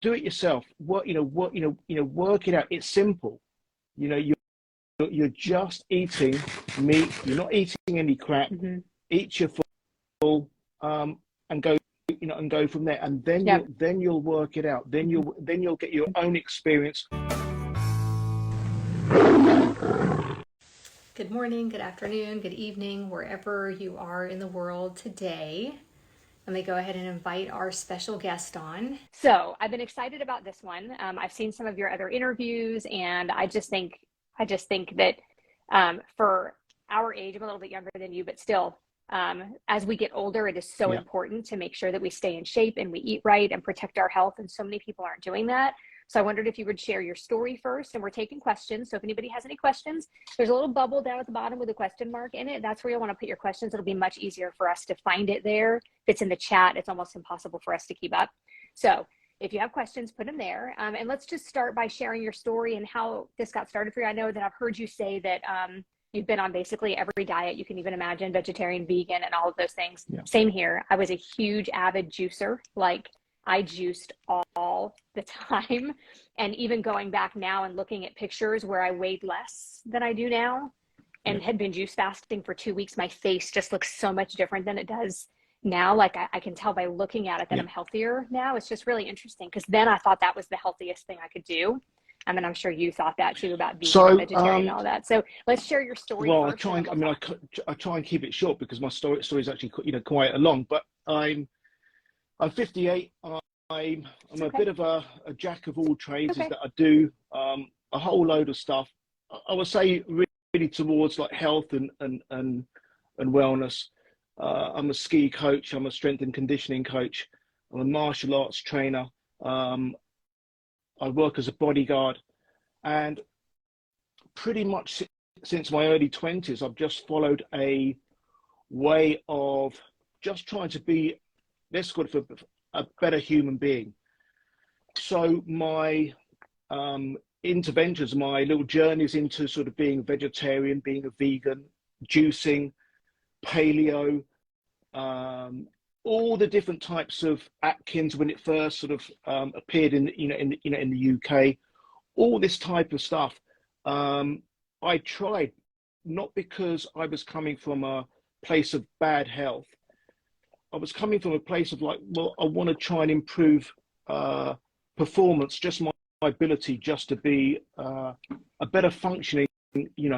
do it yourself. Work it out. It's simple. You're just eating meat. You're not eating any crap. Mm-hmm. Eat your full, and go, and go from there. And then you'll work it out. Then you'll get your own experience. Good morning, good afternoon, good evening, wherever you are in the world today. Let me go ahead and invite our special guest on. So I've been excited about this one. I've seen some of your other interviews, and I just think that for our age, I'm a little bit younger than you, but still, as we get older, it is so important to make sure that we stay in shape and we eat right and protect our health. And so many people aren't doing that. So I wondered if you would share your story first, and we're taking questions. So if anybody has any questions, there's a little bubble down at the bottom with a question mark in it. That's where you'll want to put your questions. It'll be much easier for us to find it there. If it's in the chat, it's almost impossible for us to keep up. So if you have questions, put them there. And let's just start by sharing your story and how this got started for you. I know that I've heard you say that you've been on basically every diet you can even imagine, vegetarian, vegan, and all of those things. Yeah. Same here. I was a huge avid juicer. Like, I juiced all the time. And even going back now and looking at pictures where I weighed less than I do now and had been juice fasting for 2 weeks, my face just looks so much different than it does now. Like, I can tell by looking at it that I'm healthier now. It's just really interesting, because then I thought that was the healthiest thing I could do. I mean, I'm sure you thought that too, about vegan, vegetarian, and all that. So let's share your story. Well, first, I try and keep it short, because my story is actually quite long. But I'm 58. I'm a bit of a jack of all trades. Is that I do a whole load of stuff. I would say really towards like health and wellness. I'm a ski coach. I'm a strength and conditioning coach. I'm a martial arts trainer. I work as a bodyguard, and pretty much since my early 20s, I've just followed a way of just trying to be, let's call it, for a better human being. So my interventions, my little journeys into sort of being a vegetarian, being a vegan, juicing, paleo, all the different types of Atkins when it first sort of appeared in the UK, all this type of stuff. I tried, not because I was coming from a place of bad health. I was coming from a place of like, well, I want to try and improve performance, just my ability just to be a better functioning,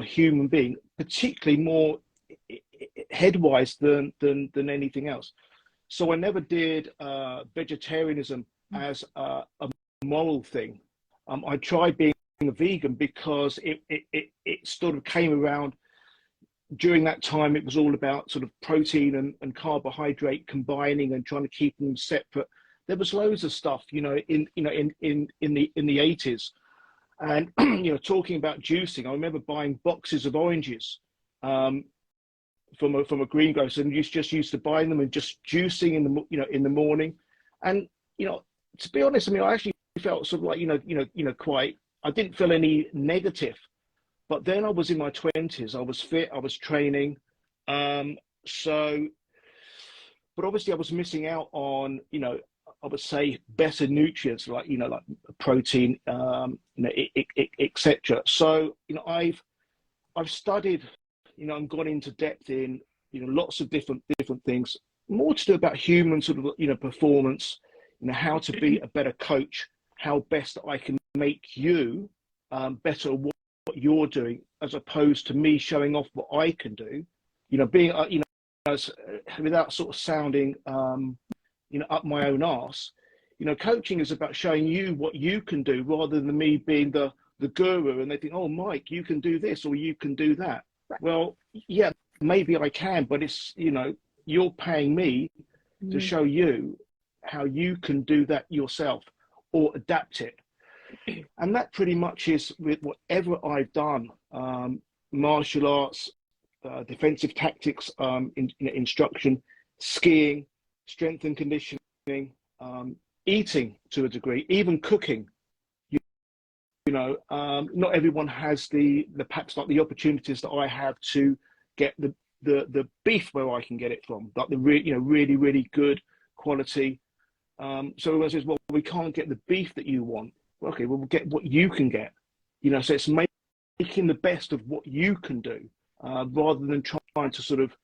human being, particularly more head-wise than anything else. So I never did vegetarianism as a moral thing. I tried being a vegan because it sort of came around. During that time, it was all about sort of protein and carbohydrate combining and trying to keep them separate. There was loads of stuff, in the 80s, and talking about juicing. I remember buying boxes of oranges from a greengrocer, and just used to buying them and just juicing in the morning. And to be honest, I mean, I actually felt sort of like quite. I didn't feel any negative. But then I was in my 20s, I was fit, I was training. But obviously I was missing out on, I would say better nutrients like protein, etc. So, I've studied, and gone into depth in, lots of different things, more to do about human sort of, performance, how to be a better coach, how best I can make you better what you're doing, as opposed to me showing off what I can do, being without sort of sounding up my own arse. Coaching is about showing you what you can do, rather than me being the guru, and they think, oh, Mike, you can do this or you can do that. Right. Well, yeah, maybe I can, but it's, you're paying me to show you how you can do that yourself or adapt it. And that pretty much is with whatever I've done, martial arts, defensive tactics, instruction, skiing, strength and conditioning, eating to a degree, even cooking. Not everyone has perhaps like the opportunities that I have to get the beef where I can get it from, like the really good quality So everyone says, well, we can't get the beef that you want. Well, okay, well, we'll get what you can get. You know, so it's making the best of what you can do, rather than trying to sort of.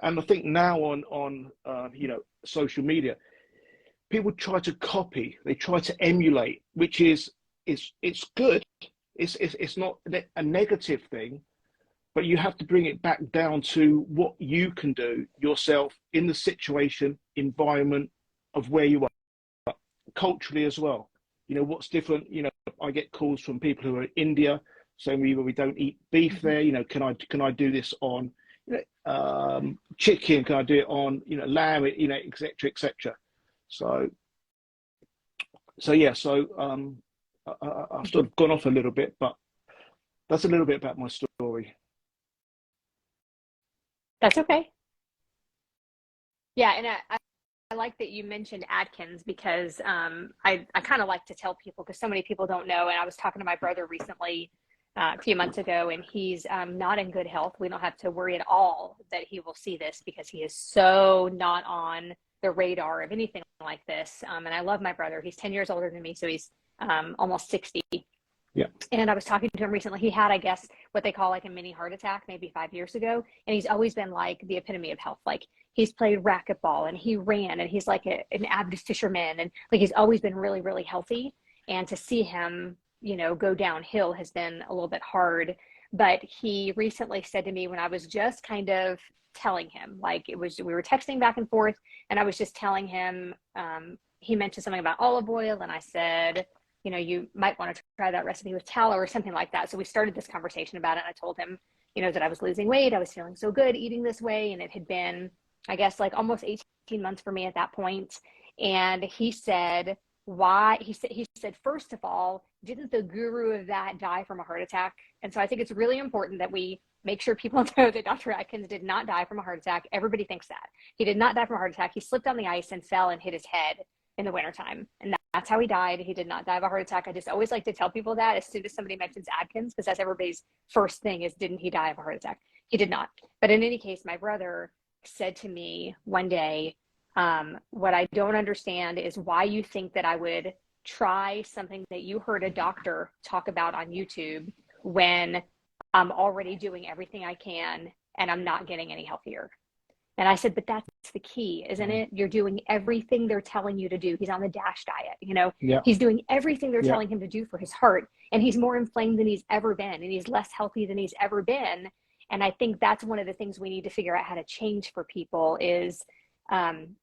And I think now on you know, social media, people try to copy, they try to emulate, which is it's good. It's not a negative thing, but you have to bring it back down to what you can do yourself in the situation, environment of where you are, culturally as well. You know, what's different. You know, I get calls from people who are in India saying we don't eat beef there. You know, can I do this on, you know, chicken? Can I do it on, you know, lamb? You know, etc. etc. So yeah. So I've sort of gone off a little bit, but that's a little bit about my story. That's okay. Yeah, and I like that you mentioned Atkins because I kind of like to tell people because so many people don't know. And I was talking to my brother recently, a few months ago, and he's not in good health. We don't have to worry at all that he will see this because he is so not on the radar of anything like this. And I love my brother. He's 10 years older than me, so he's almost 60. Yeah. And I was talking to him recently. He had, I guess, what they call like a mini heart attack maybe 5 years ago. And he's always been like the epitome of health. Like he's played racquetball and he ran and he's like an avid fisherman. And like he's always been really, really healthy. And to see him, you know, go downhill has been a little bit hard. But he recently said to me when I was just kind of telling him, like we were texting back and forth, and I was just telling him, he mentioned something about olive oil. And I said, you know, you might want to try that recipe with tallow or something like that. So we started this conversation about it. And I told him, you know, that I was losing weight. I was feeling so good eating this way. And it had been, I guess, like almost 18 months for me at that point. And he said, why? He said, first of all, didn't the guru of that die from a heart attack? And so I think it's really important that we make sure people know that Dr. Atkins did not die from a heart attack. Everybody thinks that. He did not die from a heart attack. He slipped on the ice and fell and hit his head in the wintertime. And that's how he died. He did not die of a heart attack. I just always like to tell people that as soon as somebody mentions Atkins, because that's everybody's first thing is, didn't he die of a heart attack? He did not. But in any case, my brother said to me one day, what I don't understand is why you think that I would try something that you heard a doctor talk about on YouTube when I'm already doing everything I can and I'm not getting any healthier. And I said, but that's the key, isn't it? You're doing everything they're telling you to do. He's on the DASH diet, you know, he's doing everything they're telling him to do for his heart. And he's more inflamed than he's ever been. And he's less healthy than he's ever been. And I think that's one of the things we need to figure out how to change for people is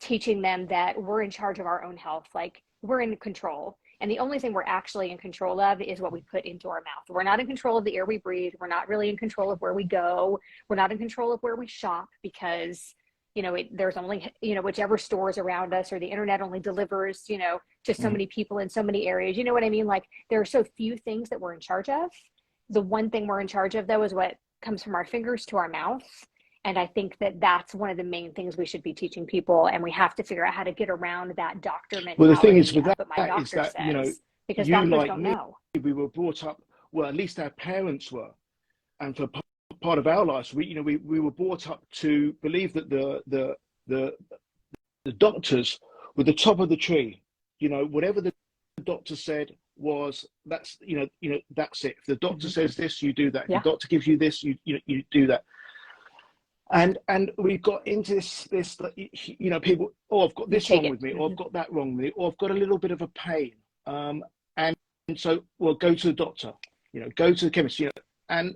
teaching them that we're in charge of our own health. Like we're in control. And the only thing we're actually in control of is what we put into our mouth. We're not in control of the air we breathe. We're not really in control of where we go. We're not in control of where we shop because you know, there's only, you know, whichever stores around us or the internet only delivers, you know, to so many people in so many areas. You know what I mean? Like there are so few things that we're in charge of. The one thing we're in charge of though is what comes from our fingers to our mouth. And I think that that's one of the main things we should be teaching people. And we have to figure out how to get around that doctor mentality. Well, the thing is with that is that, you know, because you doctors like don't me, know. we were brought up, well, at least our parents were. And for part of our lives, we were brought up to believe that the doctors were the top of the tree. You know, whatever the doctor said was that's you know that's it. If the doctor says this, you do that. If the doctor gives you this, you do that. And we got into this you know, people, oh, I've got this wrong with me, or I've got that wrong with me, or I've got a little bit of a pain, and so well, go to the doctor, you know, go to the chemist, you know,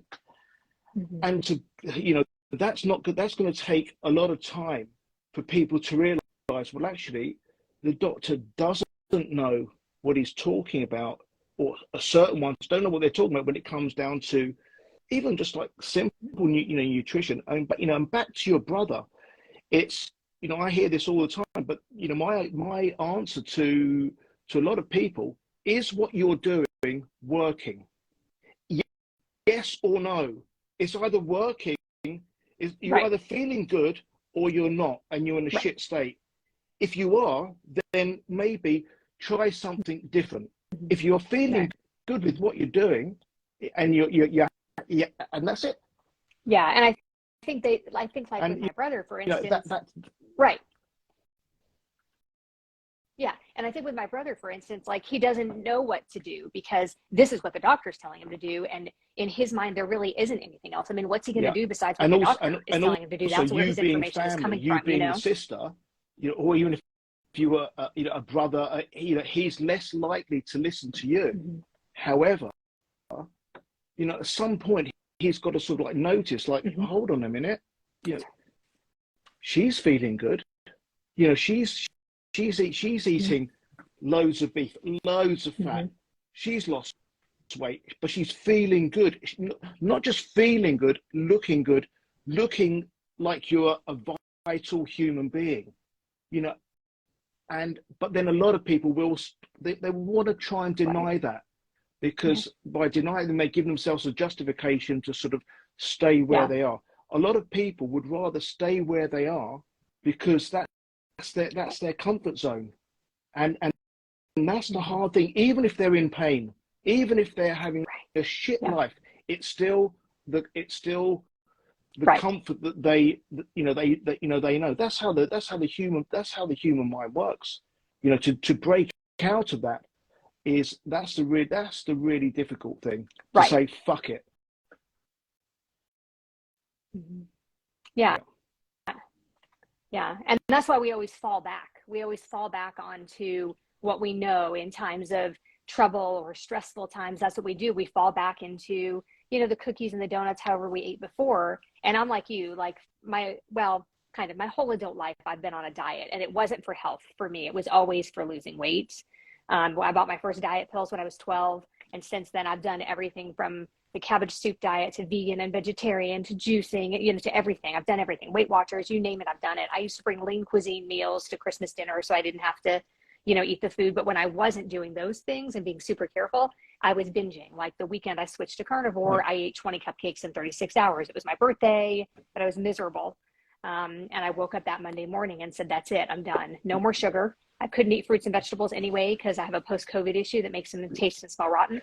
and to, you know, that's not good. That's going to take a lot of time for people to realize, well, actually, the doctor doesn't know what he's talking about, or a certain ones don't know what they're talking about when it comes down to even just like simple, you know, nutrition. But you know, and back to your brother, it's, you know, I hear this all the time, but you know, my answer to a lot of people is what you're doing working? Yes or no? It's either working, you're either feeling good or you're not, and you're in a shit state. If you are, then maybe try something different. If you're feeling good with what you're doing, and you're and that's it. Yeah, and I think like with my brother, for instance, that right. Yeah. And I think with my brother, for instance, like he doesn't know what to do because this is what the doctor's telling him to do. And in his mind, there really isn't anything else. I mean, what's he going to Yeah. do besides what And the also, doctor is and telling him to do? also That's where you his being information is family, coming you from, you being the know? sister, or even if you were, a brother, he's less likely to listen to you. Mm-hmm. However, at some point, he's got to sort of like notice, like, Mm-hmm. hold on a minute, she's feeling good. She's eating loads of beef, loads of fat. Mm-hmm. She's lost weight, but she's feeling good. Not just feeling good, looking like you're a vital human being. But then a lot of people they want to try and deny that, because by denying them, they give themselves a justification to sort of stay where they are. A lot of people would rather stay where they are because that's their comfort zone, and that's the hard thing. Even if they're in pain, even if they're having a shit life, it's still the comfort that they know. That's how the human mind works. To break out of that that's the really difficult thing, to say fuck it. Mm-hmm. Yeah. Yeah. And that's why we always fall back. We always fall back onto what we know in times of trouble or stressful times. That's what we do. We fall back into, the cookies and the donuts, however we ate before. And I'm like you, like my whole adult life, I've been on a diet, and it wasn't for health for me. It was always for losing weight. I bought my first diet pills when I was 12. And since then I've done everything from the cabbage soup diet to vegan and vegetarian to juicing, to everything. I've done everything. Weight Watchers, you name it, I've done it. I used to bring lean cuisine meals to Christmas dinner so I didn't have to, eat the food. But when I wasn't doing those things and being super careful, I was binging. Like the weekend I switched to carnivore, I ate 20 cupcakes in 36 hours. It was my birthday, but I was miserable. And I woke up that Monday morning and said, that's it, I'm done. No more sugar. I couldn't eat fruits and vegetables anyway because I have a post-COVID issue that makes them taste and smell rotten.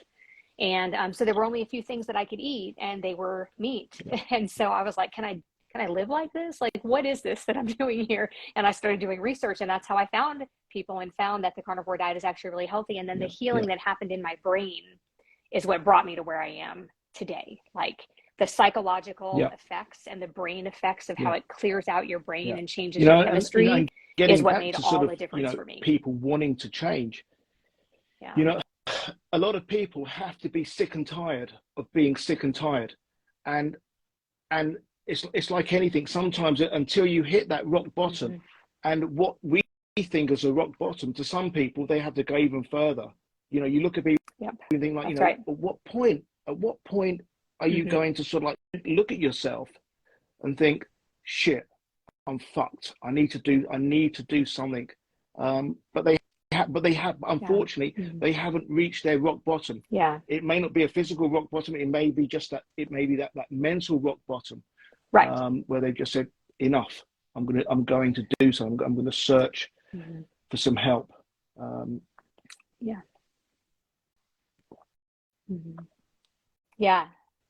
And so there were only a few things that I could eat, and they were meat. And so I was like, can I live like this? Like, what is this that I'm doing here? And I started doing research, and that's how I found people and found that the carnivore diet is actually really healthy. And then the healing that happened in my brain is what brought me to where I am today. Like the psychological effects and the brain effects of how it clears out your brain and changes your chemistry and is what made all the difference for me. People wanting to change. A lot of people have to be sick and tired of being sick and tired, and it's like anything. Sometimes until you hit that rock bottom, and what we think is a rock bottom, to some people they have to go even further. You look at people and think like, at what point are you going to sort of like look at yourself and think, shit, I'm fucked. I need to do something. But they have unfortunately they haven't reached their rock bottom. It may not be a physical rock bottom. It may be just that that mental rock bottom, where they've just said, enough. I'm going to do something. I'm going to search for some help. Yeah,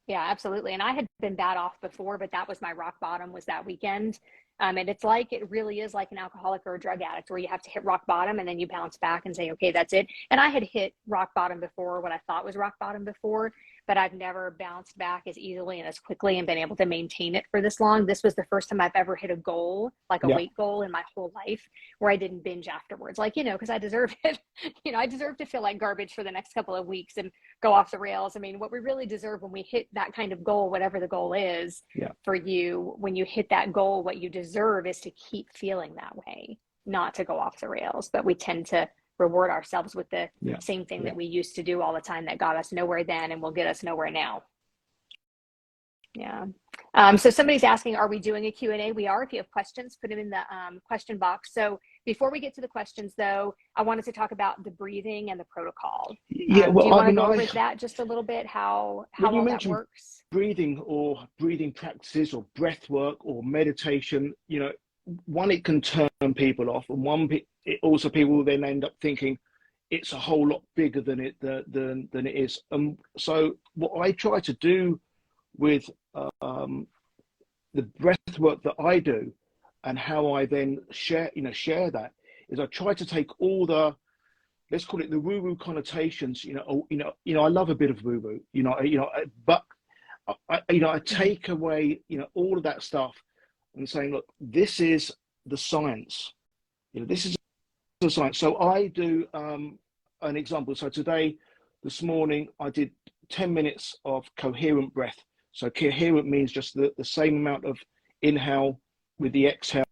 absolutely. And I had been bad off before, but that was my rock bottom, was that weekend. And it really is like an alcoholic or a drug addict, where you have to hit rock bottom and then you bounce back and say, okay, that's it. And I had hit rock bottom before, what I thought was rock bottom before, but I've never bounced back as easily and as quickly and been able to maintain it for this long. This was the first time I've ever hit a goal, like a weight goal in my whole life, where I didn't binge afterwards. Like, because I deserved it. I deserve to feel like garbage for the next couple of weeks and go off the rails. I mean, what we really deserve when we hit that kind of goal, whatever the goal is for you, when you hit that goal, what you deserve is to keep feeling that way, not to go off the rails. But we tend to reward ourselves with the same thing that we used to do all the time that got us nowhere then and will get us nowhere now. So somebody's asking, are we doing a Q&A? We are. If you have questions, put them in the question box. So before we get to the questions, though, I wanted to talk about the breathing and the protocol. Do you want to go over that just a little bit, how all that works? Breathing or breathing practices or breath work or meditation, one, it can turn people off, and also people will then end up thinking it's a whole lot bigger than it is. So what I try to do with the breath work that I do, and how I then share that, is I try to take all the, let's call it the woo-woo connotations, I love a bit of woo-woo, but I take away, all of that stuff and saying, look, this is the science, this is the science. So I do an example. So this morning, I did 10 minutes of coherent breath. So coherent means just the same amount of inhale with the exhale,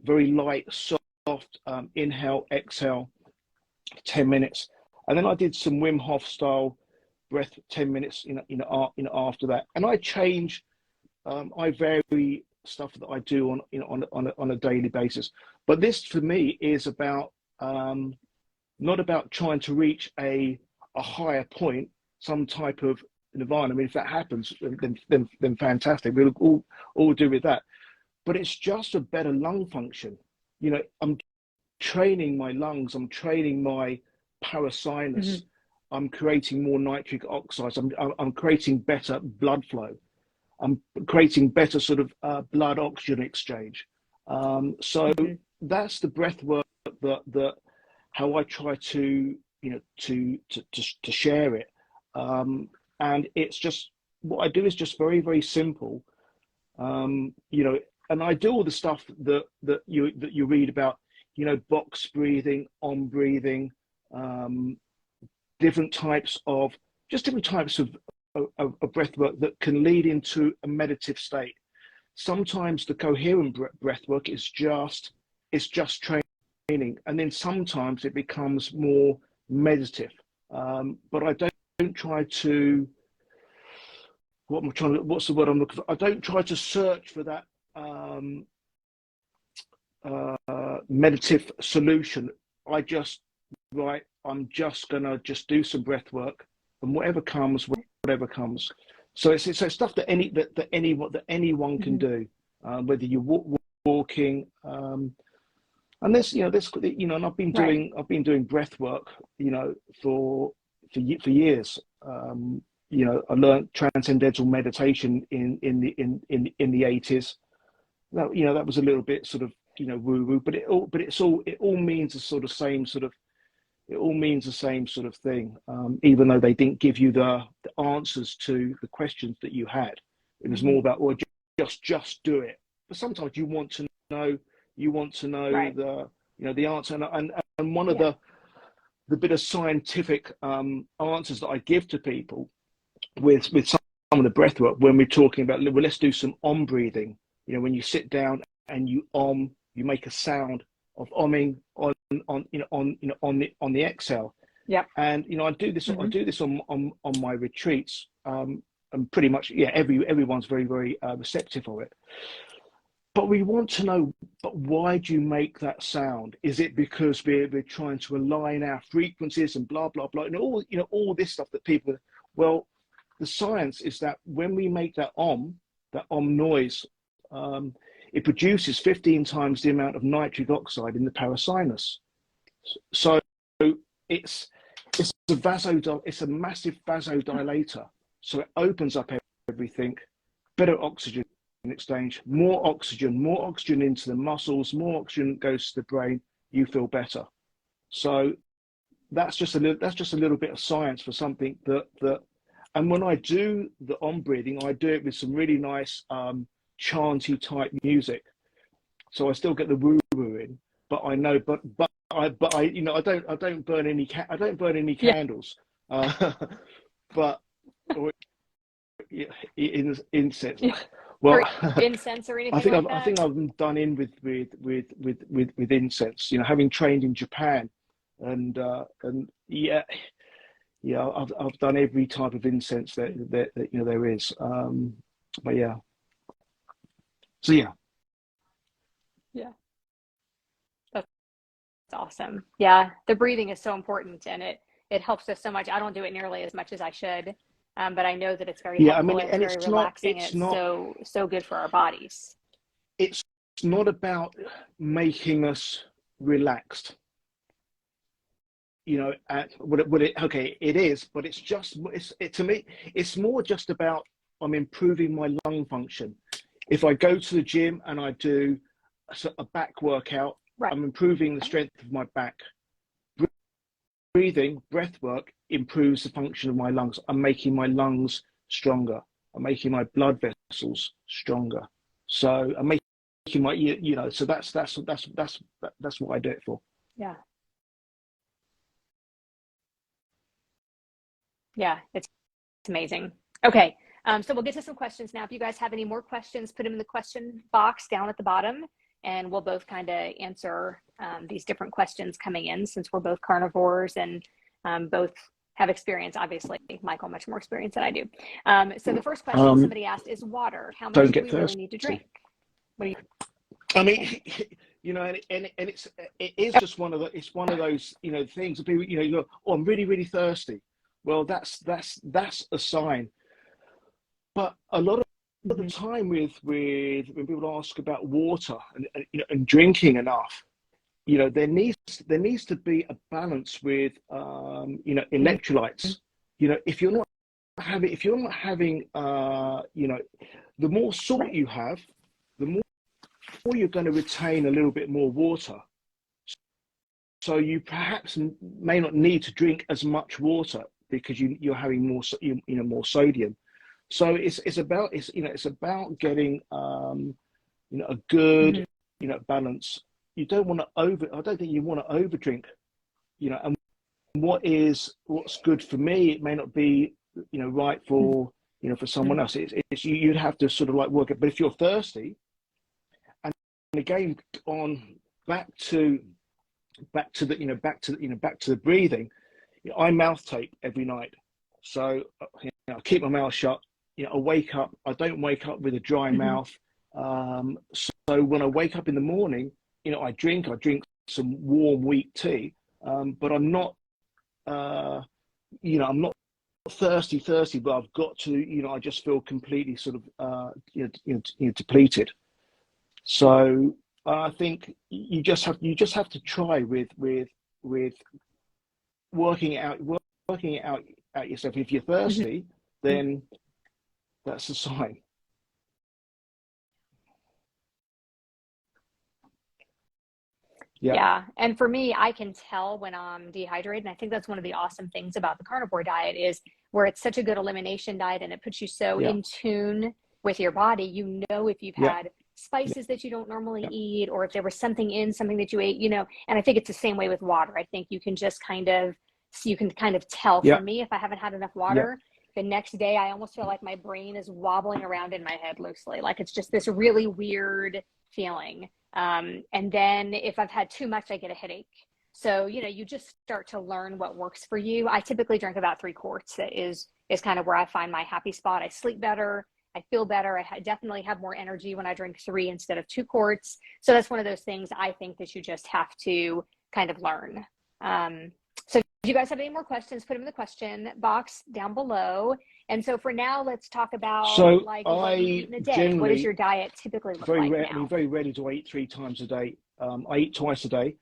very light, soft inhale, exhale, 10 minutes. And then I did some Wim Hof style breath, 10 minutes, after that. And I change, I vary stuff that I do on a daily basis. But this for me is about, not about trying to reach a higher point, some type of nirvana. I mean, if that happens, then fantastic. We'll all do with that. But it's just a better lung function. I'm training my lungs. I'm training my parasinus. I'm creating more nitric oxides. I'm creating better blood flow. I'm creating better sort of blood oxygen exchange. So that's the breath work that how I try to to share it. And it's just, what I do is just very, very simple. And I do all the stuff that you read about, box breathing, on breathing, different types of breath work that can lead into a meditative state. Sometimes the coherent breath work is just training, and then sometimes it becomes more meditative. But I don't try to, what's the word I'm looking for? I don't try to search for that meditative solution. I'm just gonna do some breath work, and whatever comes. So it's stuff that anyone can do, whether you're walking, and and I've been doing breath work, for years. I learned transcendental meditation in the 80s. That was a little bit sort of woo woo, but it all means the same sort of thing. Even though they didn't give you the answers to the questions that you had, it was more about, well, just do it. But sometimes you want to know right. the answer, and one of the bit of scientific answers that I give to people with some of the breath work, when we're talking about, well, let's do some om breathing. When you sit down and you you make a sound of omming on the exhale. Yeah. And I do this on my retreats, and pretty much everyone's very, very receptive of it. But we want to know, but why do you make that sound? Is it because we're trying to align our frequencies and blah blah blah, and all this stuff that people? Well, the science is that when we make that om noise, it produces 15 times the amount of nitric oxide in the parasinus. So it's a massive vasodilator. So it opens up everything, better oxygen exchange, more oxygen into the muscles, more oxygen goes to the brain, you feel better. So that's just a little bit of science for something that and when I do the on breathing, I do it with some really nice chanty type music. So I still get the woo woo in, but I know, but I don't burn any candles, but incense. Yeah. Well, or incense or anything I think I've done in with incense. Having trained in Japan, and I've done every type of incense that there is. But yeah. So yeah. Yeah. That's awesome. Yeah, the breathing is so important, and it helps us so much. I don't do it nearly as much as I should. But I know that it's very helpful, and it's very relaxing. It's so good for our bodies. It's not about making us relaxed. Okay, it is, but to me, it's more just about, I'm improving my lung function. If I go to the gym and I do a back workout, Right. I'm improving the strength of my back. Breathing, breath work improves the function of my lungs. I'm making my lungs stronger. I'm making my blood vessels stronger. So I'm making my, so that's what I do it for. Yeah. Yeah, it's amazing. Okay, so we'll get to some questions now. If you guys have any more questions, put them in the question box down at the bottom, and we'll both kind of answer these different questions coming in, since we're both carnivores and both have experience. Obviously, Michael, much more experience than I do. So the first question somebody asked is water. How much do we really need to drink? What do you I mean, and it is just one of those, things that people, you go, oh, I'm really, really thirsty. Well, that's a sign. But a lot of the time with when people ask about water and drinking enough, there needs to be a balance with electrolytes. If you're not having the more salt you have, the more you're going to retain a little bit more water. So you perhaps may not need to drink as much water because you're having more sodium. So it's about getting a good balance. You don't want to I don't think you want to over drink, and what's good for me, it may not be right for for someone else. You'd have to sort of like work it. But if you're thirsty, and again back to the breathing, I mouth tape every night, so I keep my mouth shut. I wake up. I don't wake up with a dry mouth. So when I wake up in the morning, I drink some warm wheat tea, but I'm not I'm not thirsty, but I've got to, I just feel completely sort of depleted. So I think you just have to try with working it out yourself. If you're thirsty, then that's a sign. Yeah. And for me, I can tell when I'm dehydrated. And I think that's one of the awesome things about the carnivore diet, is where it's such a good elimination diet and it puts you so in tune with your body. If you've had spices that you don't normally eat, or if there was something that you ate, and I think it's the same way with water. I think you can just kind of tell. For me, if I haven't had enough water, the next day I almost feel like my brain is wobbling around in my head loosely. Like it's just this really weird feeling. And then if I've had too much, I get a headache. So, you just start to learn what works for you. I typically drink about 3 quarts. That is kind of where I find my happy spot. I sleep better. I feel better. I definitely have more energy when I drink 3 instead of 2 quarts. So that's one of those things I think that you just have to kind of learn. So if you guys have any more questions, put them in the question box down below. And so for now, let's talk about what you eat in a day. What does your diet typically look like now? I'm very rarely do I eat 3 times a day. I eat twice a day.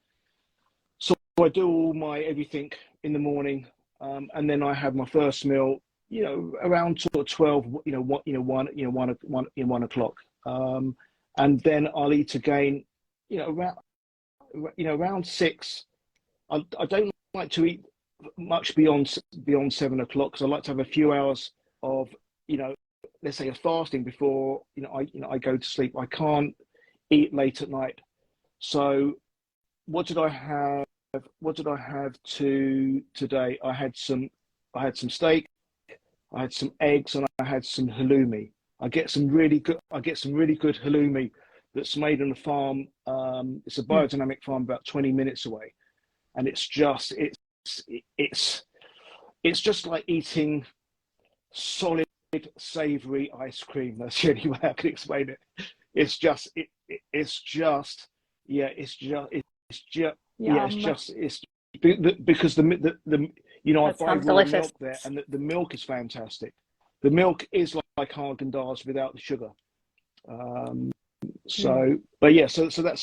So I do all my everything in the morning, and then I have my first meal, around sort of 12, 1 o'clock, and then I'll eat again, around 6. I don't like to eat much beyond 7 o'clock, because I like to have a few hours of let's say a fasting before I go to sleep. I can't eat late at night. So what did I have today? I had some steak, I had some eggs, and I had some halloumi. I get some really good halloumi that's made on a farm. It's a biodynamic farm about 20 minutes away, and it's just like eating solid, savory ice cream. That's the only way I can explain it. It's just because the I buy raw milk there, and the milk is fantastic. The milk is like Haagen-Dazs without the sugar. So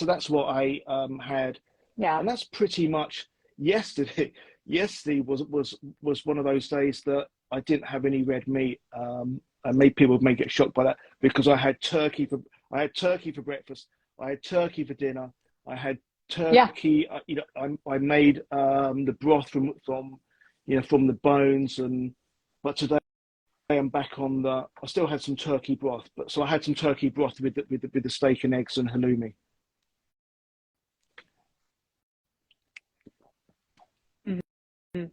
that's what I had. Yeah, and that's pretty much yesterday. Yesterday was one of those days that I didn't have any red meat. And people may get shocked by that, because I had turkey for breakfast. I had turkey for dinner. I had Yeah. turkey. I made the broth from the bones, but today I'm back on the. I still had some turkey broth, but so I had some turkey broth with the steak and eggs and halloumi. Mhm.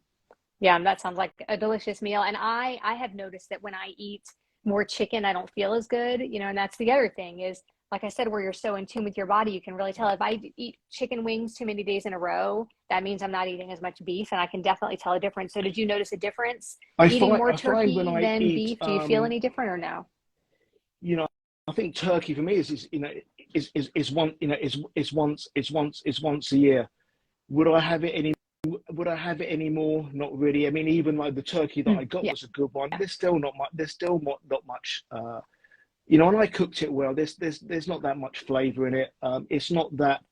Yeah, that sounds like a delicious meal. And I have noticed that when I eat more chicken, I don't feel as good, and that's the other thing is, like I said, where you're so in tune with your body, you can really tell if I eat chicken wings too many days in a row, that means I'm not eating as much beef, and I can definitely tell a difference. So did you notice a difference eating more I find when turkey I than eat, beef? Do you feel any different or no? you know, I think turkey for me is one, is once a year. Would I have it any? Would I have it anymore? Not really. I mean, even like the turkey that I got Yeah. was a good one. There's still not much. There's still not much. And I cooked it well. There's not that much flavor in it. It's not that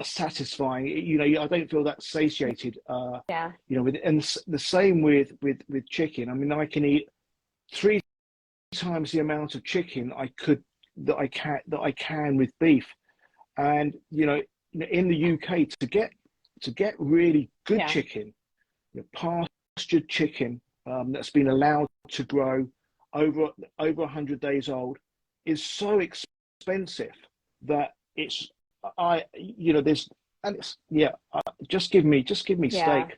satisfying. I don't feel that satiated. Yeah. And the same with chicken. I mean, I can eat 3 times the amount of chicken that I can with beef. And in the UK, to get really good Yeah. chicken, pastured chicken, that's been allowed to grow over 100 days old, is so expensive that there's, and it's, yeah, just give me Yeah. steak.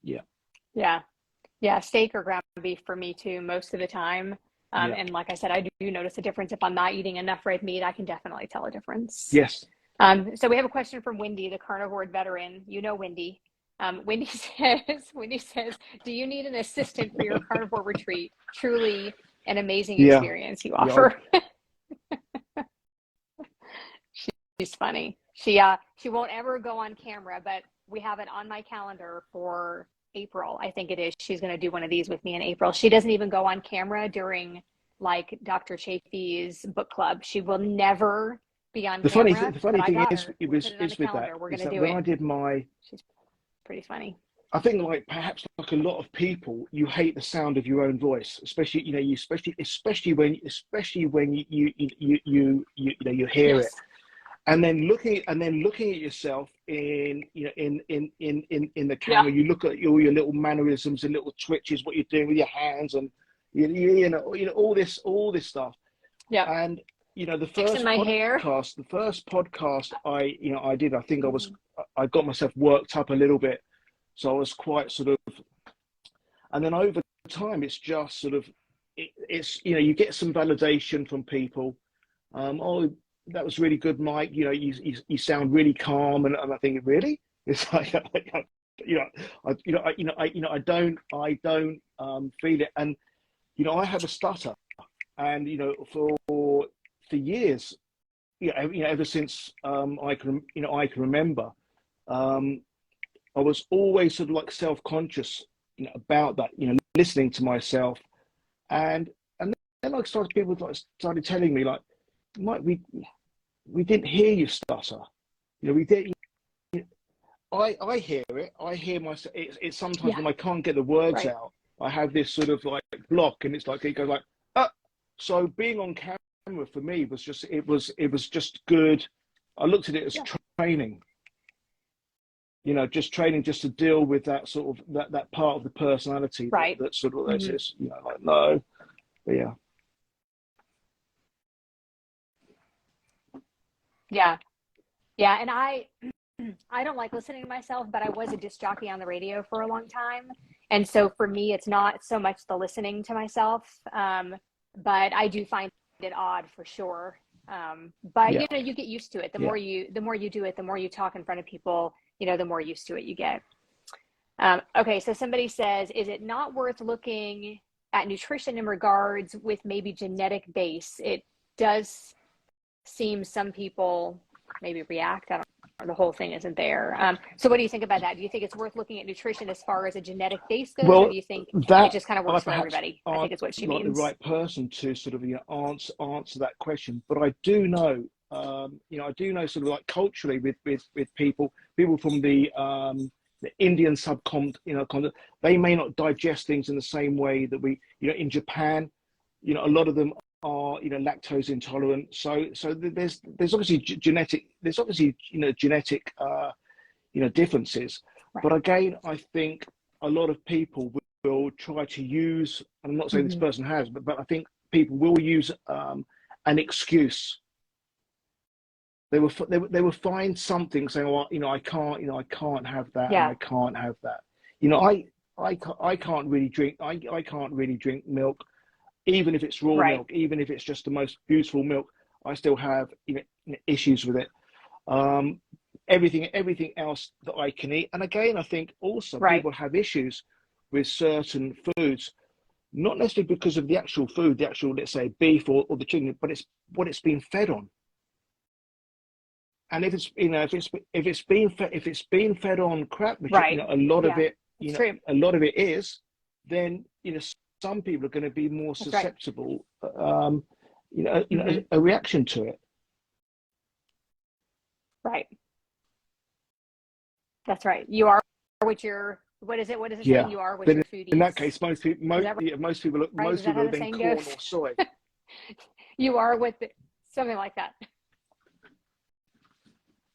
Yeah, Yeah. Yeah. Steak or ground beef for me too, most of the time. yeah, And like I said, I do notice a difference. If I'm not eating enough red meat, I can definitely tell a difference. yes. So we have a question from Wendy, the carnivore veteran. You know Wendy. Wendy says, do you need an assistant for your carnivore retreat? Truly an amazing Yeah, experience you yeah, offer. She's funny. She won't ever go on camera, but we have it on my calendar for April, I think it is. She's going to do one of these with me in April. She doesn't even go on camera during like Dr. Chafee's book club. She will never be on camera, the but funny I thing got is, her. We put it on the is with that, calendar. We're going is to that do when it. I did my, She's pretty funny. I think like perhaps like a lot of people, you hate the sound of your own voice, especially especially when you hear it, Yes. and then looking at yourself in the Yeah. camera. You look at all your little mannerisms and little twitches, what you're doing with your hands, and all this stuff. Yep. And Fixing my hair. the first podcast I did, I think Mhm. I got myself worked up a little bit, so I was quite sort of, and then over time, it's just sort of, it's you get some validation from people. Oh, that was really good, Mike. You sound really calm, and I think really, it's like, I don't feel it, and I have a stutter, and for years, ever since I can remember, um, I was always sort of like self-conscious, about that, listening to myself, and then like people like started telling me like, Mike, we didn't hear you stutter. We did. I hear it. I hear myself. It's sometimes Yeah. when I can't get the words Right. out, I have this sort of like block, and it's like it goes like, ah. So being on camera for me was just it was just good. I looked at it as Yeah. training. Just training, just to deal with that sort of that part of the personality Right. that sort of Hmm. this, like no, but yeah, Yeah. Yeah. And I don't like listening to myself, but I was a disc jockey on the radio for a long time. And so for me, it's not so much the listening to myself, but I do find it odd for sure. But yeah, you get used to it. yeah. The more you do it, the more you talk in front of people, the more used to it you get. Okay, so somebody says, is it not worth looking at nutrition in regards with maybe genetic base? It does seem some people maybe react. I don't know. The whole thing isn't there. So what do you think about that? Do you think it's worth looking at nutrition as far as a genetic base goes, or Well, do you think it that just kind of I works for perhaps everybody? I think aren't is what she like the means. right person to sort of answer that question, but I do know, I do know sort of like culturally with people from the Indian subcontinent, they may not digest things in the same way that we, in Japan, a lot of them are, you know, lactose intolerant. So there's obviously genetic you know, differences. Right. But again, I think a lot of people will try to use, and I'm not saying this person has, but I think people will use an excuse. They will find something saying, well, you know, I can't have that, and Yeah. I can't have that. You know, I can't really drink. I can't really drink milk, even if it's raw Right. milk, even if it's just the most beautiful milk. I still have, you know, issues with it. Um, everything else that I can eat. And again, I think also Right. people have issues with certain foods, not necessarily because of the actual food, the actual, let's say, beef or the chicken, but it's what it's been fed on. And if it's, you know, if it's being fed on crap, which, you Right. know, a lot of Yeah. it, It's you know, true. a lot of it is, then, you know, some people are going to be more That's right. susceptible, a reaction to it. Right. That's right. You are what your, what is it? What does it say? Yeah. You are what Then your food in that eats. case, most people, Is that right? Is most that people how are the then saying corn goes? or soy. You are what the, something like that.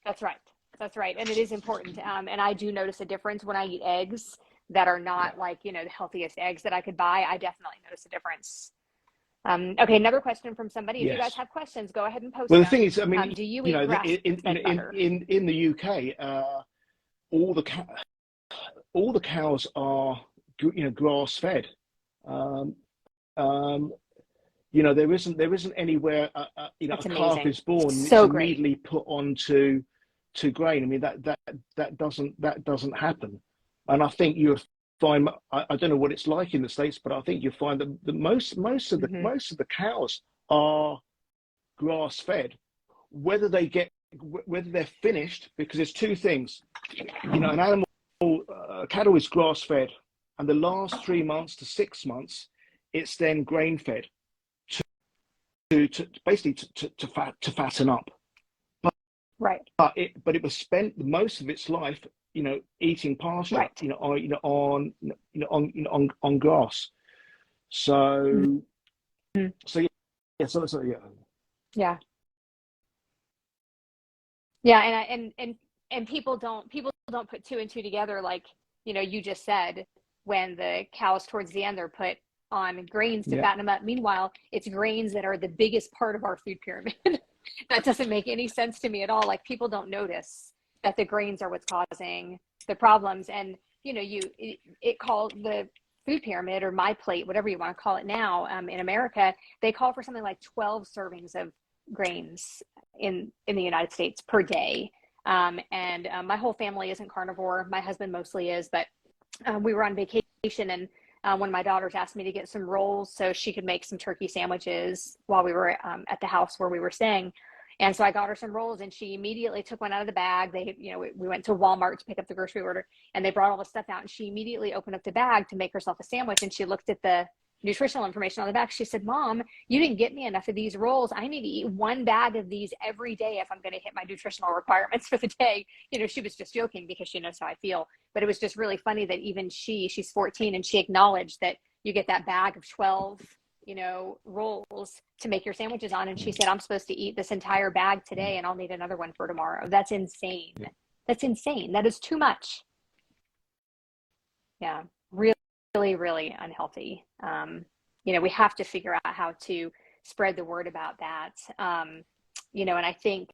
That's right. That's right. And it is important. And I do notice a difference when I eat eggs that are Yeah. not like, you know, the healthiest eggs that I could buy. I definitely notice a difference. Okay, another question from somebody. If you guys Yes. have questions, go ahead and post Well, the thing them. is, I mean, Do you you eat know, grass-fed butter? in the UK, all the all the cows are, you know, grass fed. Um, um, you know, there isn't anywhere, you know, a That's calf amazing. is born and it's So great. immediately put onto to grain. I mean, that doesn't happen. And I think you find, I don't know what it's like in the States, but I think you find that Hmm. most of the cows are grass fed. Whether they get whether they're finished, because there's two things. You know, an animal, cattle is grass fed, and the last 3 months to 6 months, it's then grain fed to basically to fatten up. But Right. it was spent most of its life, you know, eating pasture, Right. you know, on grass. So Mhm. so yeah, so yeah. Yeah. Yeah. And people don't put two and two together like, you know, you just said when the cows towards the end they're put on grains to Yeah. fatten them up. Meanwhile, it's grains that are the biggest part of our food pyramid. That doesn't make any sense to me at all. Like people don't notice that the grains are what's causing the problems. And you know, it called the food pyramid or my plate, whatever you want to call it now. In America, they call for something like 12 servings of grains in the United States per day. And my whole family isn't carnivore. My husband mostly is, but we were on vacation and one of my daughters asked me to get some rolls so she could make some turkey sandwiches while we were at the house where we were staying. And so I got her some rolls and she immediately took one out of the bag. They, you know, we went to Walmart to pick up the grocery order and they brought all the stuff out and she immediately opened up the bag to make herself a sandwich. And she looked at the nutritional information on the back. She said, Mom, you didn't get me enough of these rolls. I need to eat one bag of these every day if I'm going to hit my nutritional requirements for the day. You know, she was just joking because she knows how I feel. But it was just really funny that even she's 14 and she acknowledged that you get that bag of 12, you know, rolls to make your sandwiches on. And she said, I'm supposed to eat this entire bag today and I'll need another one for tomorrow. That's insane. That's insane. That is too much. Yeah. Really, really unhealthy. You know, we have to figure out how to spread the word about that. You know, and I think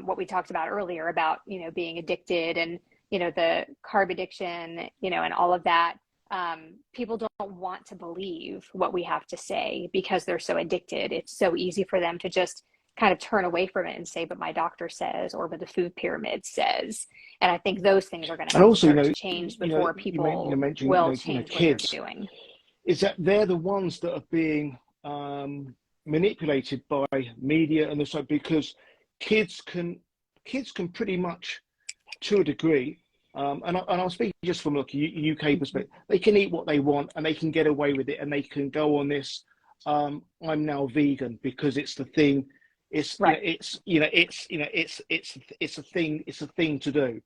what we talked about earlier about, you know, being addicted and, you know, the carb addiction, you know, and all of that. People don't want to believe what we have to say because they're so addicted. It's so easy for them to just kind of turn away from it and say, but my doctor says, or but the food pyramid says. And I think those things are going to And have to also, start to change before you people mentioned, will you know, change what they're kids, doing. is that they're the ones that are being manipulated by media and so because kids can pretty much, to a degree, and I'll speak just from a UK perspective, they can eat what they want and they can get away with it and they can go on this. I'm now vegan because it's the thing. It's Right. it's a thing. It's a thing to do.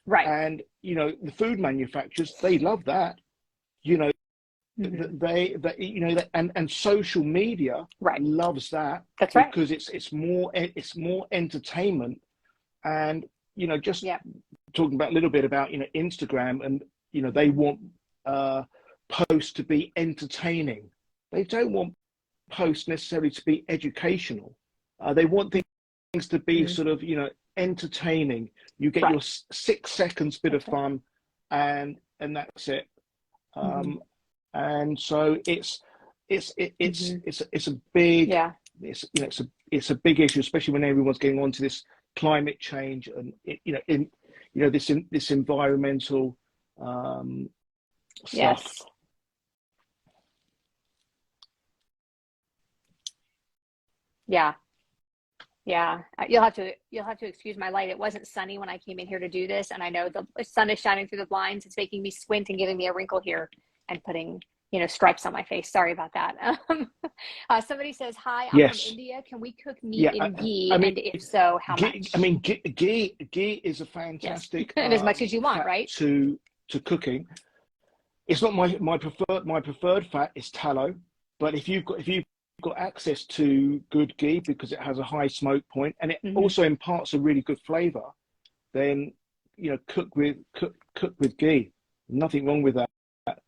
Right. And you know the food manufacturers, they love that. You know, Mm-hmm. and social media Right. loves that That's right. because it's more entertainment. And just Yeah. talking about a little bit about Instagram, and they want posts to be entertaining. They don't want posts necessarily to be educational. They want things to be Mm-hmm. sort of entertaining. You get Right. your 6 seconds bit of That's right. fun, and that's it. Mm-hmm. And so Mm-hmm. it's a big Yeah. it's a big issue, especially when everyone's getting onto this climate change and this environmental stuff. Yes. Yeah. Yeah. You'll have to excuse my light. It wasn't sunny when I came in here to do this, and I know the sun is shining through the blinds. It's making me squint and giving me a wrinkle here and putting, stripes on my face. Sorry about that. Somebody says, "Hi, I'm from Yes. India. Can we cook meat Yeah. in I ghee? mean, And if so, how much?" ghee is a Yes. fantastic And as much as you want, fat right? to cooking. It's not my preferred fat is tallow, but if you've got access to good ghee because it has a high smoke point and it Mm-hmm. also imparts a really good flavor, then cook with ghee. Nothing wrong with that.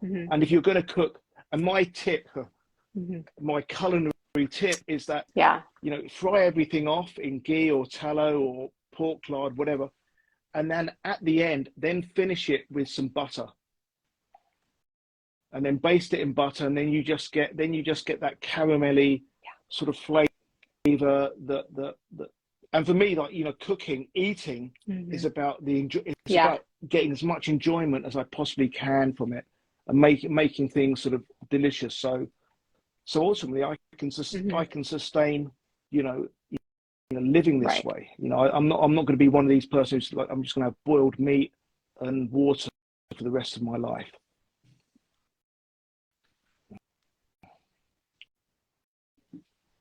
Mm-hmm. And if you're going to cook, and Mm-hmm. my culinary tip is that Yeah. fry everything off in ghee or tallow or pork lard, whatever, and then at the end, then finish it with some butter, and then baste it in butter, and then you just get that caramelly sort of flavor that and for me, like eating Mm-hmm. is about it's Yeah. about getting as much enjoyment as I possibly can from it and making things sort of delicious. So ultimately Mm-hmm. I can sustain you know living this Right. way. I'm not going to be one of these persons who's like I'm just going to have boiled meat and water for the rest of my life.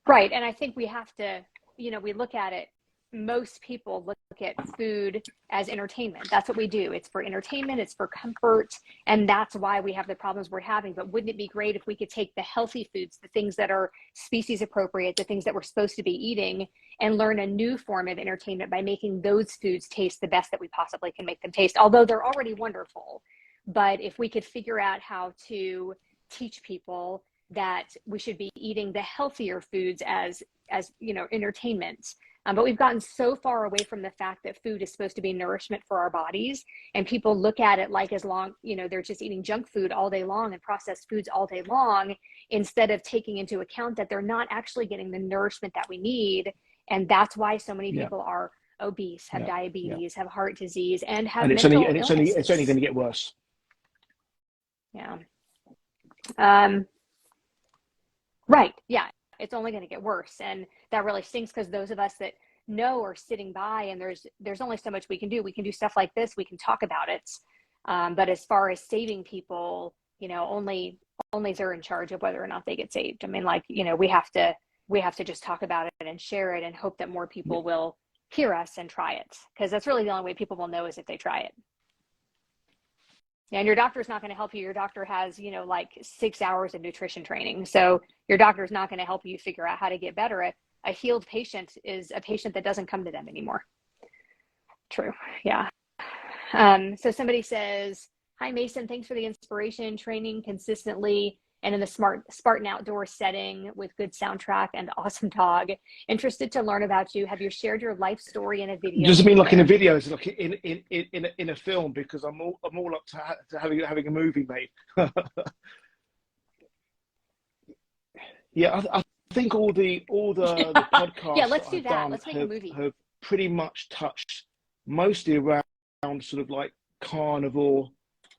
Right. And I think we have to, we look at it, most people look at food as entertainment. That's what we do. It's for entertainment, it's for comfort, and that's why we have the problems we're having. But wouldn't it be great if we could take the healthy foods, the things that are species appropriate, the things that we're supposed to be eating, and learn a new form of entertainment by making those foods taste the best that we possibly can make them taste, although they're already wonderful. But if we could figure out how to teach people that we should be eating the healthier foods as entertainment. But we've gotten so far away from the fact that food is supposed to be nourishment for our bodies, and people look at it like as long they're just eating junk food all day long and processed foods all day long, instead of taking into account that they're not actually getting the nourishment that we need. And that's why so many Yeah, people are obese, have yeah, yeah. diabetes, have heart disease, and have And mental it's only going illnesses. to get worse. Yeah. um Right. Yeah. It's only going to get worse. And that really stinks because those of us that know are sitting by, and there's only so much we can do. We can do stuff like this. We can talk about it. But as far as saving people, only they're in charge of whether or not they get saved. I mean, like, we have to just talk about it and share it and hope that more Yeah, people will hear us and try it. Because that's really the only way people will know is if they try it. And your doctor's not going to help you. Your doctor has, like 6 hours of nutrition training. So your doctor's not going to help you figure out how to get better. A healed patient is a patient that doesn't come to them anymore. True. Yeah. So somebody says, "Hi, Mason. Thanks for the inspiration, training consistently and in the Spartan outdoor setting with good soundtrack and awesome dog. Interested to learn about you. Have you shared your life story in a video does it mean like in a anywhere?" video? Is it like in a film? Because I'm all up to having a movie made. Yeah, I think all the Yeah, podcasts that let's do I've that. done Let's make a movie. have pretty much touched mostly around sort of like carnivore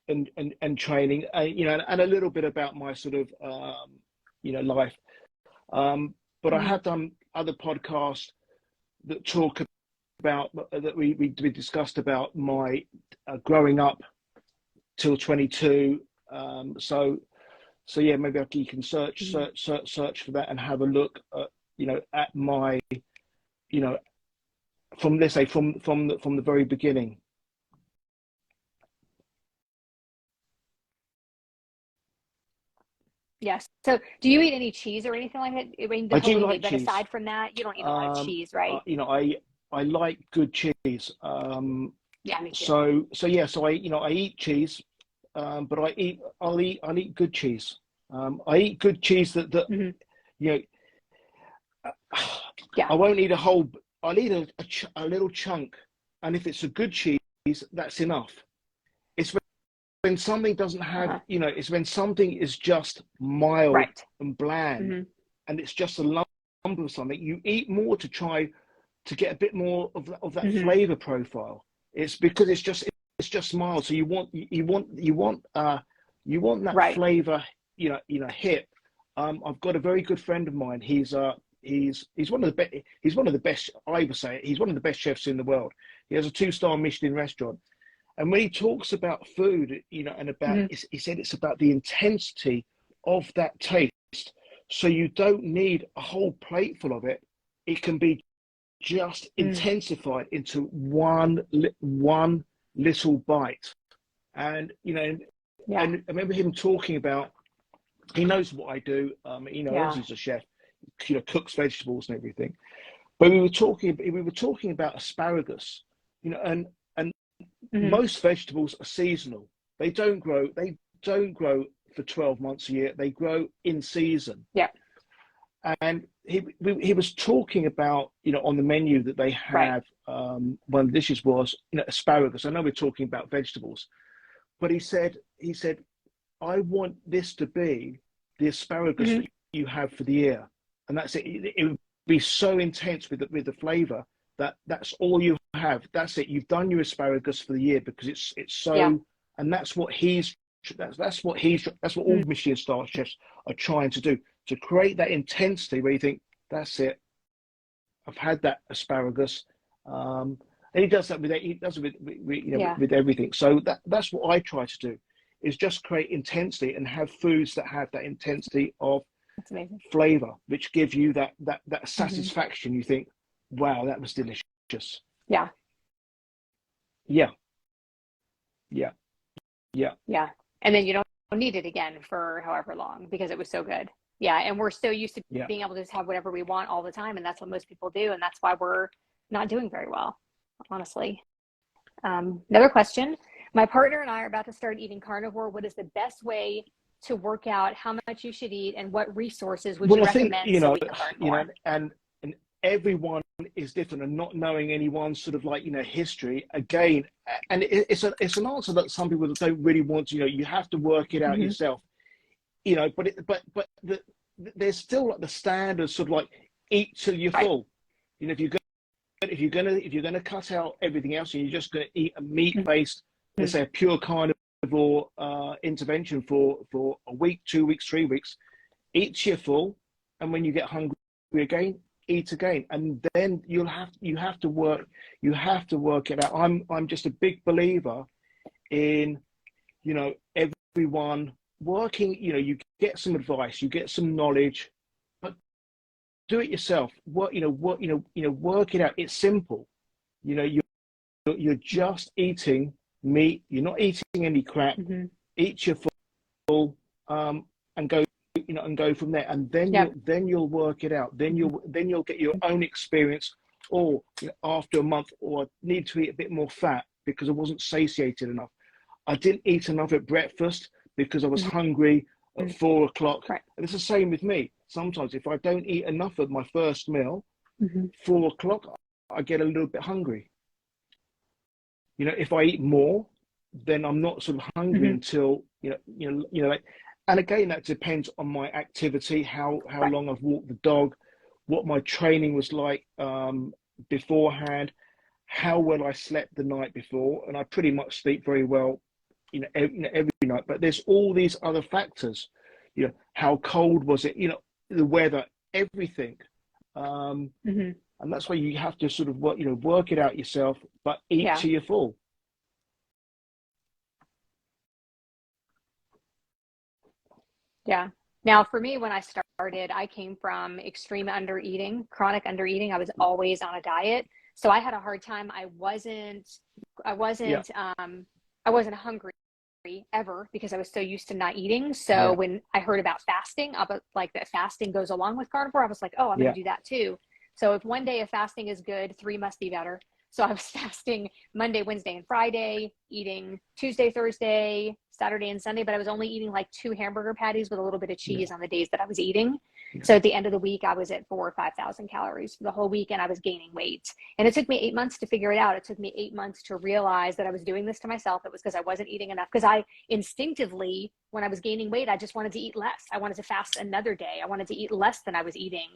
and training, and a little bit about my sort of life. But I Mhm. have done other podcasts that talk about that we discussed about my growing up till 22. So yeah, maybe you can Mhm. search for that and have a look at my you know from, let's say, from the very beginning. Yes. So do you eat any cheese or anything like that? I mean, the I do halloumi, like but cheese. aside from that, you don't eat a lot of cheese, right? You know, I like good cheese. Yeah, me too. So yeah, so I eat cheese, but I'll eat good cheese. I eat good cheese that Hmm. you know Yeah. I won't eat a whole. I'll eat a little chunk, and if it's a good cheese, that's enough. It's when something doesn't have, Uh-huh. it's when something is just mild Right. and bland, Hmm. and it's just a lump of something. You eat more to try to get a bit more of that Hmm. flavor profile. It's because it's just mild. So you want that Right. flavor, hit. I've got a very good friend of mine. He's one of the best. He's one of the best. I would say he's one of the best chefs in the world. He has a 2-star Michelin restaurant, and when he talks about food, and about, Hmm. he said it's about the intensity of that taste. So you don't need a whole plate full of it. It can be just Mm. intensified into one little bite. And Yeah. and I remember him talking about, he knows what I do. He knows Yeah. he's a chef, cooks vegetables and everything. But we were talking about asparagus, and Hmm. most vegetables are seasonal. They don't grow for 12 months a year. They grow in season. Yeah. And he was talking about, on the menu that they Right. have, one of the dishes was, asparagus. I know we're talking about vegetables, but he said, I want this to be the asparagus Hmm. that you have for the year, and that's it. It would be so intense with the flavor that that's all you have. That's it. You've done your asparagus for the year because it's Yeah. so, and that's what all Mm. Michelin star chefs are trying to do, to create that intensity where you think, that's it. I've had that asparagus. And Yeah. with everything. So that's what I try to do, is just create intensity and have foods that have that intensity of That's amazing. flavor, which give you that Hmm. satisfaction. You think, wow, that was delicious. Yeah. Yeah, yeah, yeah, Yeah. And then you don't need it again for however long because it was so good. Yeah. And we're so used to yeah. being able to just have whatever we want all the time. And that's what most people do. And that's why we're not doing very well, honestly. Another question. My partner and I are about to start eating carnivore. What is the best way to work out how much you should eat and what resources would you Well, I think, recommend so we can learn more? and everyone is different, and not knowing anyone's sort of like, history again. And it's an answer that some people don't really want to. You have to work it out Hmm. yourself. There's still like the standards, sort of like, eat till you're Right. full. If you're gonna cut out everything else and you're just gonna eat a meat Hmm. based, let's say a pure carnivore intervention for a week, 2 weeks, 3 weeks, eat till you're full, and when you get hungry again, eat again, and then you have to work it out. I'm just a big believer in, everyone working. You get some advice, you get some knowledge, but do it yourself. Work it out. It's simple. You're just eating meat. You're not eating any crap. Hmm. Eat your full, and go from there. And then Yeah. you'll work it out. Then Hmm. you'll get your own experience. Or, after a month, or I need to eat a bit more fat because I wasn't satiated enough. I didn't eat enough at breakfast because I was Hmm. hungry at 4 o'clock. Right. And it's the same with me. Sometimes if I don't eat enough at my first meal, Hmm. 4 o'clock, I get a little bit hungry. If I eat more, then I'm not sort of hungry Hmm. until, like, and again, that depends on my activity, how Right. long I've walked the dog, what my training was like, beforehand, how well I slept the night before, and I pretty much sleep very well, every night. But there's all these other factors, how cold was it, the weather, everything. Um, Hmm. and that's why you have to sort of work it out yourself, but eat Yeah. till you're full. Yeah. Now, for me, when I started, I came from extreme under eating, chronic under eating. I was always on a diet. So I had a hard time. I wasn't, Yeah, I wasn't hungry ever because I was so used to not eating. So when I heard about fasting, like that fasting goes along with carnivore, I was like, oh, I'm going to do that too. So if one day of fasting is good, 3 must be better. So I was fasting Monday, Wednesday, and Friday, eating Tuesday, Thursday, Saturday, and Sunday, but I was only eating like 2 hamburger patties with a little bit of cheese on the days that I was eating. So at the end of the week, I was at 4,000 or 5,000 calories for the whole week, and I was gaining weight. And it took me 8 months to figure it out. It took me 8 months to realize that I was doing this to myself. It was because I wasn't eating enough. Because I instinctively, when I was gaining weight, I just wanted to eat less. I wanted to fast another day. I wanted to eat less than I was eating.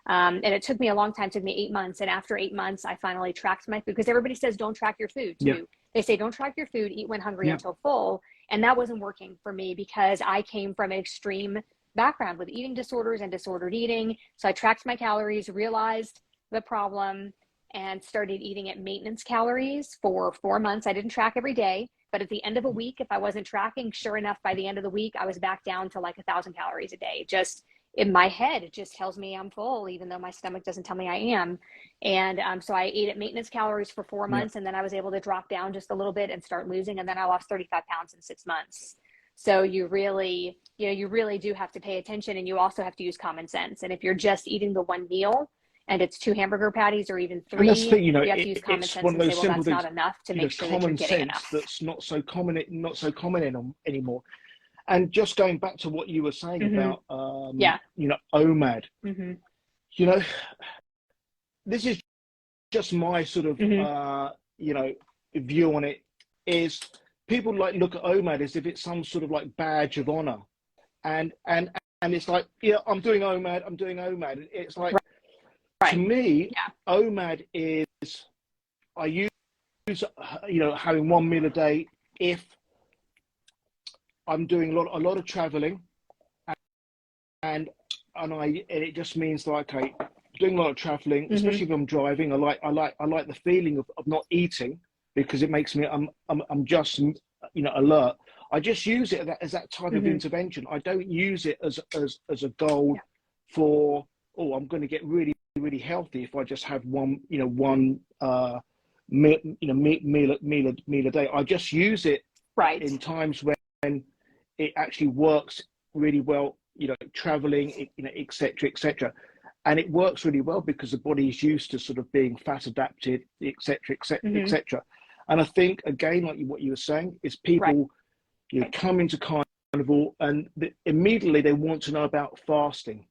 And it took me a long time. It took me 8 months. And after 8 months, I finally tracked my food, because everybody says, don't track your food too. They say, don't track your food, eat when hungry until full. And that wasn't working for me because I came from an extreme background with eating disorders and disordered eating. So I tracked my calories, realized the problem, and started eating at maintenance calories for 4 months. I didn't track every day, but at the end of a week, if I wasn't tracking, sure enough, by the end of the week, I was back down to like 1,000 calories a day. Just in my head, it just tells me I'm full, even though my stomach doesn't tell me I am. And so I ate at maintenance calories for 4 months, and then I was able to drop down just a little bit and start losing. And then I lost 35 pounds in 6 months. So you really do have to pay attention, and you also have to use common sense. And if you're just eating the one meal and it's 2 hamburger patties or even 3, you have to use common sense and say, well, that's not enough to make sure that you're getting enough. That's not so common anymore. And just going back to what you were saying about, OMAD, this is just my sort of, view on it, is people look at OMAD as if it's some sort of like badge of honor. And it's like, I'm doing OMAD. It's like, to me, OMAD is, I use, having 1 meal a day if I'm doing a lot of traveling, and it just means like, okay, doing a lot of traveling, especially if I'm driving. I like the feeling of not eating, because it makes me I'm just alert. I just use it as that type of intervention. I don't use it as a goal for, I'm going to get really, really healthy if I just have one meal a day. I just use it in times when it actually works really well, traveling, et cetera, and it works really well because the body is used to sort of being fat adapted, et cetera, et cetera. And I think, again, like what you were saying, is people come into carnivore and immediately they want to know about fasting.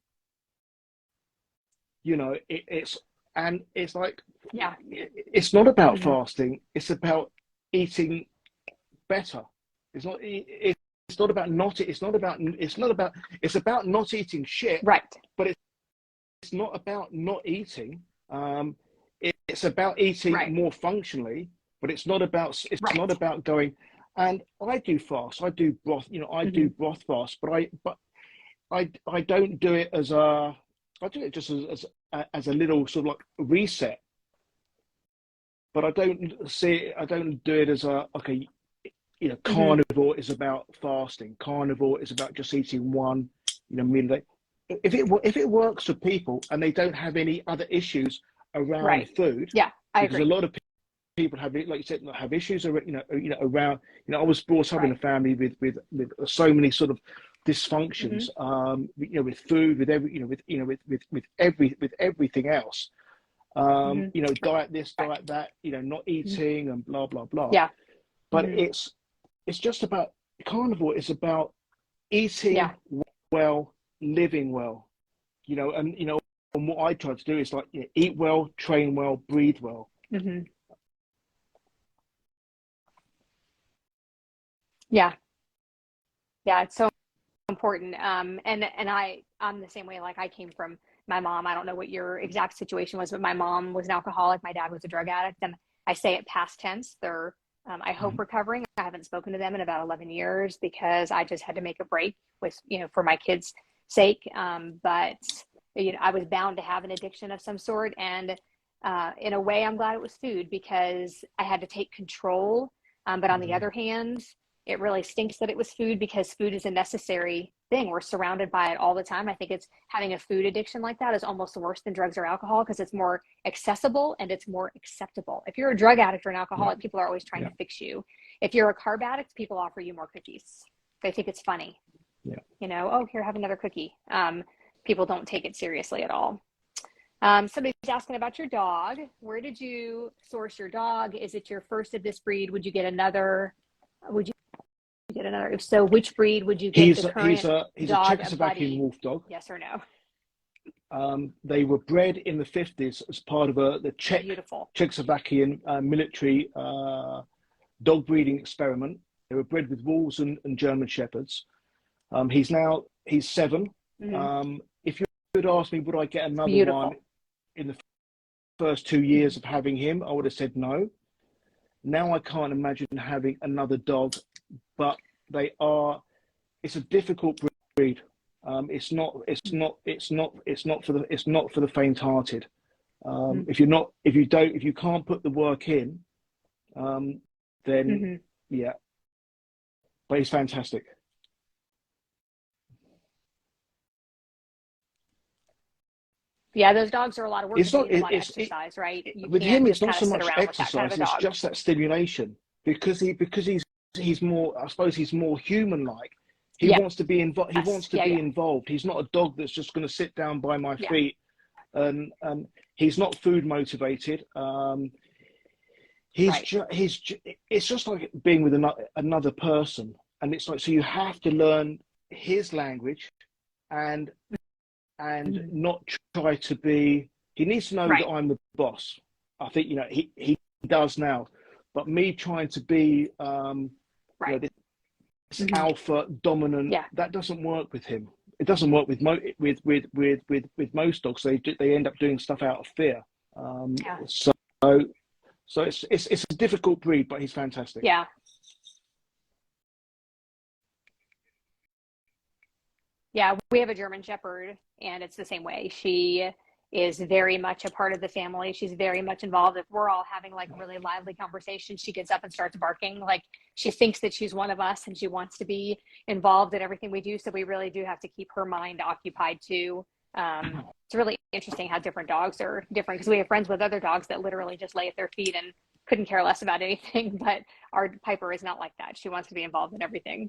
It's like, it's not about fasting. It's about eating better. It's about not eating shit. But it's not about not eating. It's about eating more functionally. But it's not about going. And I do fast. I do broth. I do broth fast. But I don't do it as a. I do it just as a little sort of like reset. But I don't do it as a, okay, carnivore is about fasting. Carnivore is about just eating one, meal a day. If it works for people and they don't have any other issues around food, I agree. A lot of people have, like you said, have issues around. I was brought up in a family with so many sort of dysfunctions. With food, with with everything else. Diet this, diet that. Not eating and blah blah blah. But it's just about, carnivore is about eating well, living well. And what I try to do is like, eat well, train well, breathe well. It's so important. And I'm the same way. Like, I came from my mom. I don't know what your exact situation was, but my mom was an alcoholic. My dad was a drug addict. And I say it past tense. They're, I hope, recovering. I haven't spoken to them in about 11 years because I just had to make a break with, for my kids' sake. But I was bound to have an addiction of some sort. And in a way, I'm glad it was food because I had to take control. But on the other hand, it really stinks that it was food because food is a necessary thing. We're surrounded by it all the time. I think it's having a food addiction like that is almost worse than drugs or alcohol because it's more accessible and it's more acceptable. If you're a drug addict or an alcoholic, people are always trying to fix you. If you're a carb addict, people offer you more cookies. They think it's funny. You know, oh, here, have another cookie. People don't take it seriously at all. Somebody's asking about your dog. Where did you source your dog? Is it your first of this breed? Would you get another? Would you get another? If so, which breed would you get? He's a Czechoslovakian wolf dog. Yes or no? They were bred in the 50s as part of the Czechoslovakian military dog breeding experiment. They were bred with wolves and German shepherds. He's 7. If you would ask me, would I get another one in the first 2 years of having him, I would have said no. Now I can't imagine having another dog, but it's a difficult breed. It's not for the faint-hearted. If you can't put the work in, then yeah. But he's fantastic. Yeah, those dogs are a lot of work. It's not a lot of exercise, right? With him, it's not so much exercise; it's just that stimulation. Because he's more, I suppose, he's more human-like. He wants to be involved. He wants to be involved. He's not a dog that's just going to sit down by my feet. And he's not food motivated. It's just like being with another person, and it's like, so you have to learn his language, and not try to be. He needs to know that I'm the boss. I think he does now, but me trying to be this alpha dominant, that doesn't work with him. It doesn't work with most dogs. They end up doing stuff out of fear. So it's a difficult breed, but he's fantastic. Yeah. Yeah, we have a German Shepherd, and it's the same way. She is very much a part of the family. She's very much involved. If we're all having like a really lively conversation, she gets up and starts barking. Like she thinks that she's one of us and she wants to be involved in everything we do. So we really do have to keep her mind occupied too. It's really interesting how different dogs are different, because we have friends with other dogs that literally just lay at their feet and couldn't care less about anything. But our Piper is not like that. She wants to be involved in everything.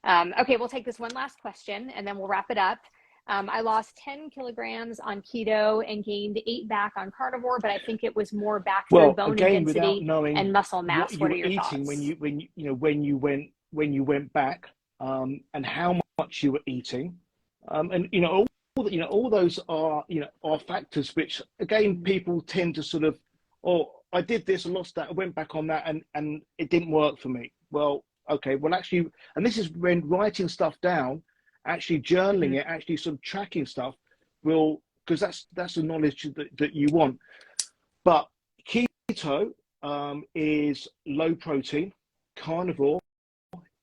Okay, we'll take this one last question and then we'll wrap it up. I lost 10 kilograms on keto and gained 8 back on carnivore, but I think it was more back to bone density and muscle mass. What are your thoughts? When you went back, and how much you were eating, and all those are factors which again people tend to sort of, I did this, I lost that, I went back on that, and it didn't work for me. Well, okay, well actually, and this is when writing stuff down, actually journaling it, actually sort of tracking stuff will, because that's the knowledge that you want. But keto is low protein, carnivore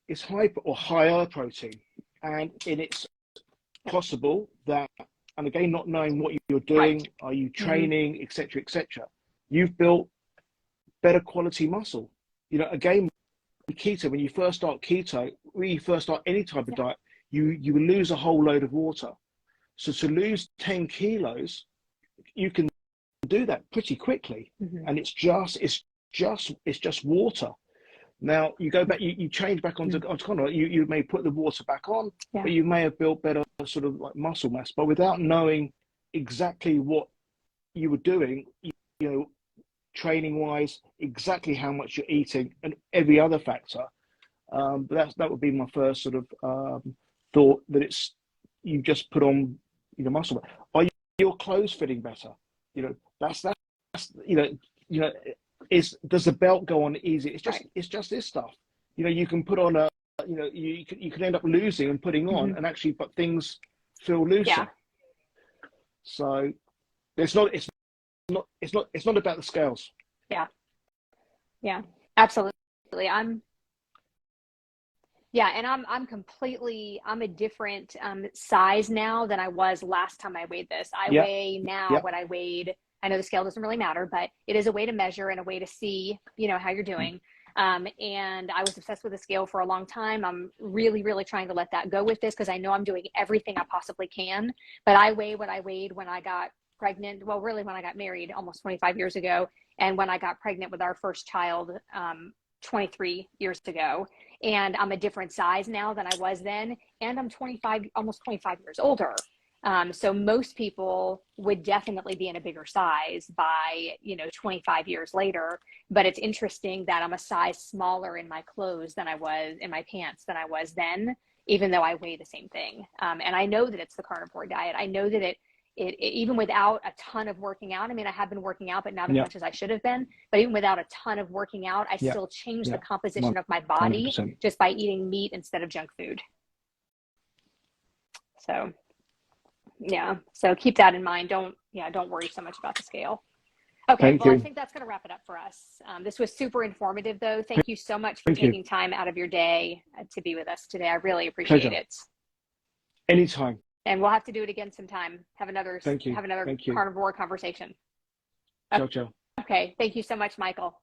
is higher protein, and it's possible that, and again, not knowing what you're doing, are you training, etc., you've built better quality muscle. Again, keto, when you first start keto, when you first start any type of diet, you will lose a whole load of water. So to lose 10 kilos, you can do that pretty quickly, and it's just water. Now you go back, you change back onto carnivore. You may put the water back on, but you may have built better sort of like muscle mass, but without knowing exactly what you were doing, training wise, exactly how much you're eating and every other factor. But that would be my first sort of thought, that you just put on muscle. Are your clothes fitting better? That's does the belt go on easy? It's just this stuff. You can put on you can end up losing and putting on, and actually, but things feel looser. So it's not about the scales. Yeah, absolutely. I'm a different size now than I was last time I weighed this. I weigh now what I weighed. I know the scale doesn't really matter, but it is a way to measure and a way to see, how you're doing. And I was obsessed with the scale for a long time. I'm really, really trying to let that go with this because I know I'm doing everything I possibly can. But I weigh what I weighed when I got pregnant. Well, really, when I got married almost 25 years ago, and when I got pregnant with our first child 23 years ago. And I'm a different size now than I was then. And I'm 25, almost 25 years older. So most people would definitely be in a bigger size by, 25 years later. But it's interesting that I'm a size smaller in my clothes than I was in my pants than I was then, even though I weigh the same thing. And I know that it's the carnivore diet. I know that it even without a ton of working out, I mean, I have been working out, but not as much as I should have been. But even without a ton of working out, I still changed the composition of my body 100%. just by eating meat instead of junk food. So, yeah. So keep that in mind. Don't worry so much about the scale. Okay. Thank Well, you. I think that's going to wrap it up for us. This was super informative, though. Thank you so much for taking time out of your day to be with us today. I really appreciate it. Anytime. And we'll have to do it again sometime. Have another Thank you. carnivore conversation. Ciao, ciao. Okay. Thank you so much, Michael.